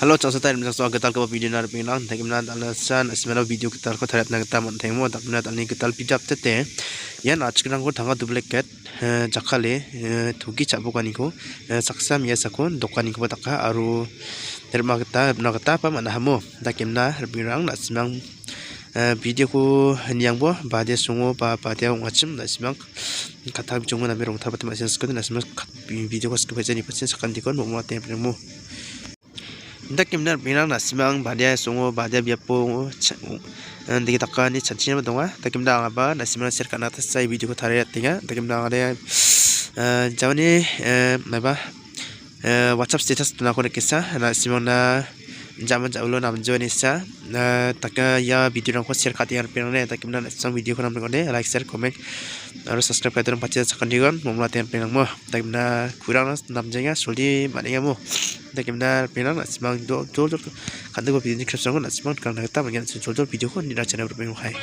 Halo cak setai dan cak getal ke video nar pinang tak kimna alasan asmana video getal ko tharat na getal man thengmo tak kimna ani getal pijap tete yan achkrang ko thanga duplicate jakhale thugi chabukani ko saksam ya sakon dokani ko taka aru terma geta na geta pa man hamo tak kimna birang na simang video ko niang bo bade sungo pa patia ngachim na simang kata bijungo na merong thabat ma sense ko na simang video ko skip jani pasen sakan dikon mo mate premo Indak kimnar pinang nasimang badia songo badia biapo ndiki takani chanchina badonga takimda ngaba nasimang share kana tasai video ko thare tinga takimda ngade jawni maba WhatsApp status tuna ko kisa nasimang na jaman jaulo nam joni sa taka ya video ko share khati ar pinang ne takimda nasimang video ko nam ko ne like share comment aru subscribe ka terang pacha sakan digon momla ten pinang mo takimda kurang nam jenga suli maninga mo takimda pinang nasimang do kandu video description ko nasimang kan ta bagian video ko ni channel berpinang hai